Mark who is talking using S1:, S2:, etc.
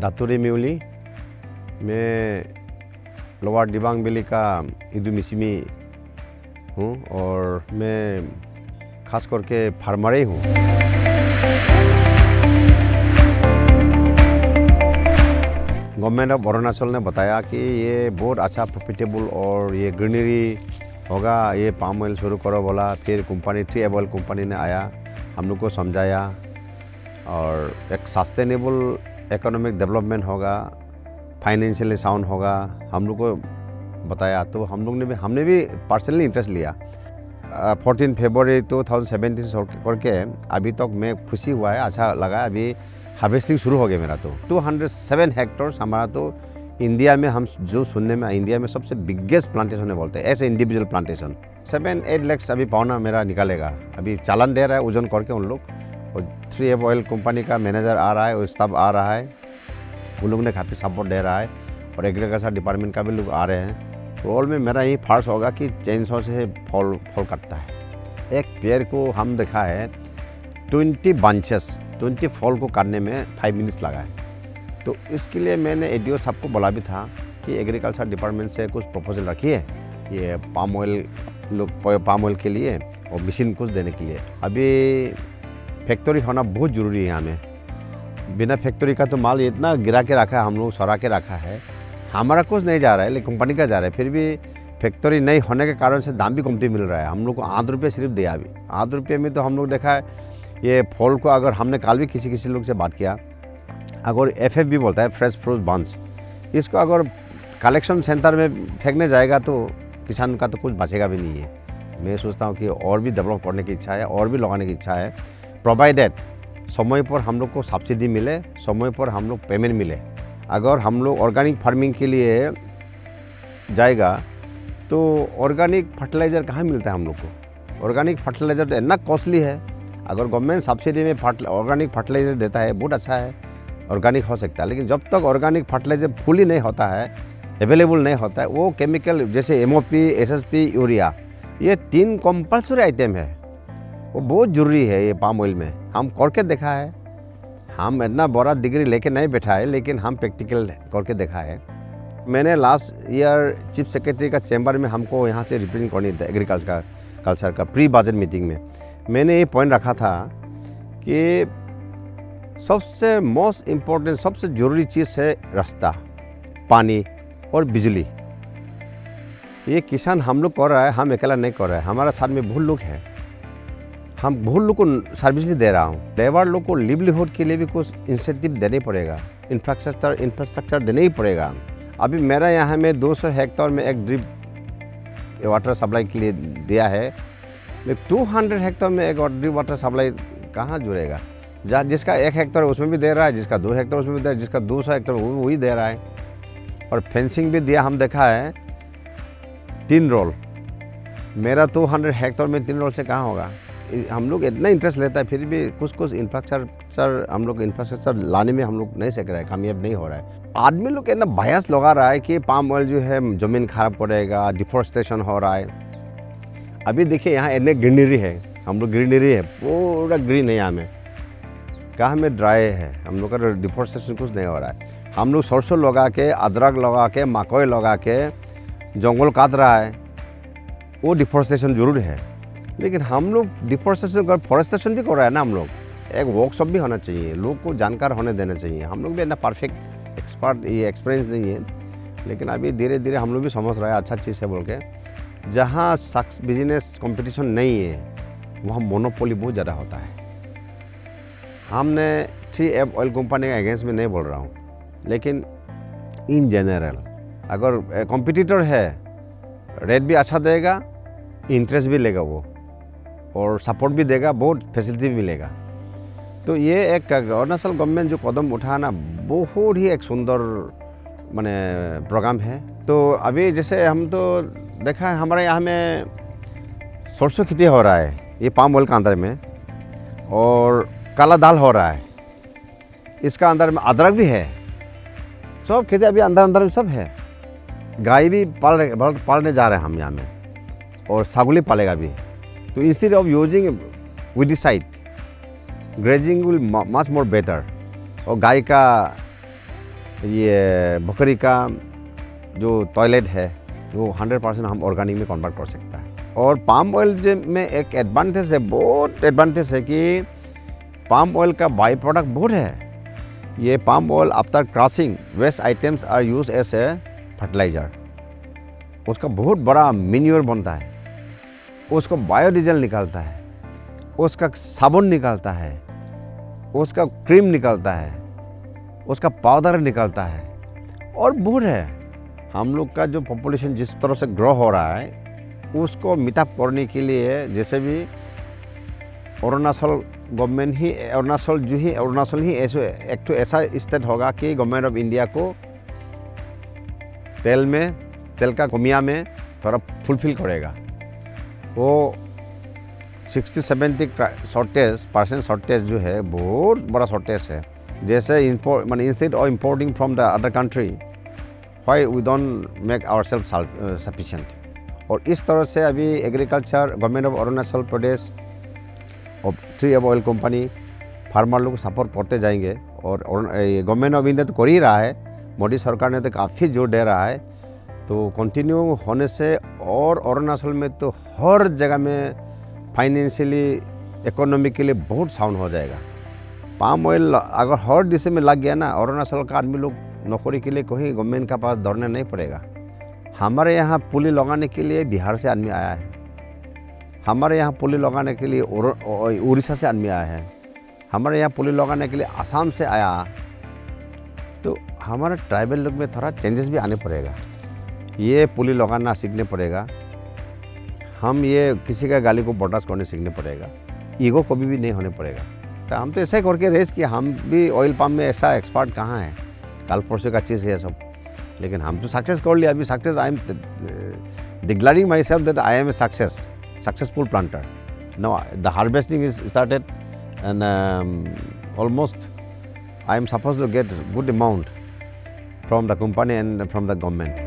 S1: दातुरी म्यूली। मैं lower Dibang valley का इदु मिसिमी हूँ और मैं खास करके फार्मर ही हूँ। गवर्नमेंट ऑफ अरुणाचल ने बताया कि ये बहुत अच्छा प्रॉफिटेबल और ये ग्रीनरी होगा, ये पाम ऑयल शुरू करो बोला। फिर कंपनी ट्री ऑयल कंपनी ने आया, हम लोग को समझाया और एक सस्टेनेबल इकोनॉमिक डेवलपमेंट होगा, फाइनेंशियली साउंड होगा, हम लोग को बताया। तो हमने भी पर्सनली इंटरेस्ट लिया। 14 फरवरी 2017 से करके अभी तक मैं खुशी हुआ है, अच्छा लगा। अभी हार्वेस्टिंग शुरू हो गया मेरा। तो 207 हेक्टर्स हमारा तो इंडिया में, हम जो सुनने में इंडिया में सबसे बिगेस्ट प्लांटेशन है बोलते हैं, ऐसे इंडिविजुअल प्लांटेशन। 7-8 लाख अभी पौना मेरा निकालेगा। अभी चालान दे रहा है ओजन करके उन लोग, और 3M ऑयल कंपनी का मैनेजर आ रहा है और स्टाफ आ रहा है, उन लोग ने काफ़ी सपोर्ट दे रहा है और एग्रीकल्चर डिपार्टमेंट का भी लोग आ रहे हैं। तो ऑल में मेरा यही फर्ज होगा कि चेनसॉ से फल काटता है। एक पेड़ को हम देखा है 20 बंचेस 20 फल को काटने में 5 मिनट्स लगा है। तो इसके लिए मैंने एडीओ साहब को बोला भी था कि एग्रीकल्चर डिपार्टमेंट से कुछ प्रपोजल रखिए ये पाम ऑयल के लिए और मशीन कुछ देने के लिए। अभी फैक्ट्री होना बहुत ज़रूरी है यहाँ में। बिना फैक्ट्री का तो माल इतना गिरा के रखा है, हम लोग सरा के रखा है, हमारा कुछ नहीं जा रहा है लेकिन कंपनी का जा रहा है। फिर भी फैक्ट्री नहीं होने के कारण से दाम भी कमती मिल रहा है। हम लोग को 8 रुपये सिर्फ दिया। अभी 8 रुपये में तो हम लोग देखा है ये फल को, अगर हमने कल भी किसी लोग से बात किया, अगर FFB बोलता है फ्रेश फ्रूट बंच, इसको अगर कलेक्शन सेंटर में फेंकने जाएगा तो किसान का तो कुछ बचेगा भी नहीं है। मैं सोचता हूँ कि और भी डेवलप करने की इच्छा है और भी लगाने की इच्छा है, प्रोवाइडेड समय पर हम लोग को सब्सिडी मिले, समय पर हम लोग पेमेंट मिले। अगर हम लोग ऑर्गेनिक फार्मिंग के लिए जाएगा तो ऑर्गेनिक फर्टिलाइज़र कहाँ मिलता है हम लोग को? ऑर्गेनिक फर्टिलाइज़र तो इतना कॉस्टली है। अगर गवर्नमेंट सब्सिडी में ऑर्गेनिक फर्टिलाइज़र देता है, बहुत अच्छा है, ऑर्गेनिक हो सकता है। लेकिन जब तक ऑर्गेनिक फर्टिलाइज़र फुली नहीं होता है, अवेलेबल नहीं होता है, वो केमिकल जैसे MOP, SSP, यूरिया, ये 3 कंपल्सरी आइटम है, वो बहुत ज़रूरी है। ये पाम ऑयल में हम करके देखा है। हम इतना बड़ा डिग्री लेके नहीं बैठा है लेकिन हम प्रैक्टिकल करके देखा है। मैंने लास्ट ईयर चीफ सेक्रेटरी का चैम्बर में हमको यहाँ से रिप्रेजेंट करनी था एग्रीकल्चर का प्री बजट मीटिंग में। मैंने ये पॉइंट रखा था कि सबसे मोस्ट इम्पोर्टेंट, सबसे ज़रूरी चीज़ है रास्ता, पानी और बिजली। ये किसान हम लोग कर रहा है, हम अकेला नहीं कर रहा है, हमारा साथ में बहुत लोग हैं। हम बहुत लोग को सर्विस भी दे रहा हूँ। लेबर लोग को लिवलीहुड के लिए भी कुछ इंसेंटिव देने पड़ेगा, इंफ्रास्ट्रक्चर देने ही पड़ेगा। अभी मेरा यहाँ में 200 हेक्टेयर में एक ड्रिप वाटर सप्लाई के लिए दिया है, लेकिन 200 हेक्टेयर में एक ड्रिप वाटर सप्लाई कहाँ जुड़ेगा? जिसका 1 हेक्टेयर उसमें भी दे रहा है, जिसका 2 हेक्टेयर उसमें भी दे रहा है, जिसका 200 हेक्टेयर वही दे रहा है। और फेंसिंग भी दिया, हम देखा है 3 रोल। मेरा 200 हेक्टेयर में 3 रोल से कहाँ होगा? हम लोग इतना इंटरेस्ट लेता है, फिर भी कुछ इंफ्रास्ट्रक्चर हम लोग इंफ्रास्ट्रक्चर लाने में हम लोग नहीं सीख रहे हैं, कामयाब नहीं हो रहा है। आदमी लोग इतना बायस लगा रहा है कि पाम ऑयल जो है ज़मीन खराब करेगा, डिफोरेस्टेशन हो रहा है। अभी देखिए यहाँ इतने ग्रीनरी है, हम लोग ग्रीनरी है, पूरा ग्रीन है यहाँ में। कहाँ में ड्राई है, हम लोग का डिफोरेस्टेशन कुछ नहीं हो रहा है। हम लोग सरसों लगा के, अदरक लगा के, मकई लगा के जंगल काट रहा है, वो डिफोरेस्टेशन जरूर है। लेकिन हम लोग डिफोरेस्टेशन कर, फॉरेस्टेशन भी कर रहा है ना। हम लोग एक वर्कशॉप भी होना चाहिए, लोग को जानकार होने देना चाहिए। हम लोग भी इतना परफेक्ट एक्सपर्ट ये एक्सपीरियंस नहीं है, लेकिन अभी धीरे धीरे हम लोग भी समझ रहे हैं अच्छा चीज़ है बोल के। जहाँ बिजनेस कंपटीशन नहीं है वहाँ मोनोपोली बहुत ज़्यादा होता है। हमने 3M ऑयल कंपनी के अगेंस्ट में नहीं बोल रहा हूँ, लेकिन इन जनरल अगर कंपटीटर है, रेट भी अच्छा देगा, इंटरेस्ट भी लेगा वो, और सपोर्ट भी देगा, बहुत फैसिलिटी भी मिलेगा। तो ये एक अरुणाचल गवर्नमेंट जो कदम उठाना बहुत ही एक सुंदर माने प्रोग्राम है। तो अभी जैसे हम तो देखा है हमारे यहाँ में सरसों खेती हो रहा है ये पाम ऑयल का अंदर में, और काला दाल हो रहा है इसका अंदर में, अदरक भी है, सब खेती अभी अंदर में सब है। गाय भी पालने जा रहे हैं हम यहाँ में, और सागुली पालेगा भी। तो instead of using weedicide, grazing will much more better. और गाय का ये बकरी का जो टॉयलेट है वो 100% हम ऑर्गेनिक में कन्वर्ट कर सकता है। और पाम ऑयल में एक एडवांटेज है, बहुत एडवांटेज है कि पाम ऑयल का बाई प्रोडक्ट बहुत है। ये palm oil after crushing waste items are use as a fertiliser. उसका बहुत बड़ा मैन्योर बनता है, उसको बायोडीजल निकालता है, उसका साबुन निकालता है, उसका क्रीम निकालता है, उसका पाउडर निकालता है और बहुत है। हम लोग का जो पॉपुलेशन जिस तरह से ग्रो हो रहा है उसको मीटअप करने के लिए, जैसे भी अरुणाचल गवर्नमेंट ही अरुणाचल ही एक तो ऐसा स्टेट होगा कि गवर्नमेंट ऑफ इंडिया को तेल का कमियां में थोड़ा फुलफिल करेगा। वो 60-70% शॉर्टेज जो है बहुत बड़ा शॉर्टेज है। जैसे instead of importing from the other country, why we don't make ourself sufficient. और इस तरह से अभी agriculture government of Arunachal Pradesh और थ्री एब ऑयल कंपनी फार्मर लोग को सपोर्ट करते जाएंगे। और गवर्नमेंट ऑफ इंडिया तो कर ही रहा है, मोदी सरकार ने तो काफ़ी जोर दे रहा है। तो कंटिन्यू होने से और अरुणाचल में तो हर जगह में फाइनेंशियली इकोनॉमिकली बहुत साउंड हो जाएगा। पाम ऑयल अगर हर दिशा में लग गया ना, अरुणाचल का आदमी लोग नौकरी के लिए कहीं गवर्नमेंट का पास दौड़ना नहीं पड़ेगा। हमारे यहाँ पुली लगाने के लिए बिहार से आदमी आया है, हमारे यहाँ पुली लगाने के लिए उड़ीसा से आदमी आया है, हमारे यहाँ पुली लगाने के लिए आसाम से आया। तो हमारे ट्राइबल लोग में थोड़ा चेंजेस भी आने पड़ेगा, ये पुली लगाना सीखने पड़ेगा। हम ये किसी का गाली को बर्दाश्त करने सीखने पड़ेगा, ईगो कभी भी नहीं होने पड़ेगा। तो हम तो ऐसा ही करके रेस कि हम भी ऑयल पम्प में ऐसा एक्सपर्ट कहाँ है, कल परसों का चीज़ है सब। लेकिन हम तो सक्सेस कर लिया अभी। Success I am declaring myself that I am a successful planter. Now the harvesting is started and almost I am suppose to get good amount from the company and from the government.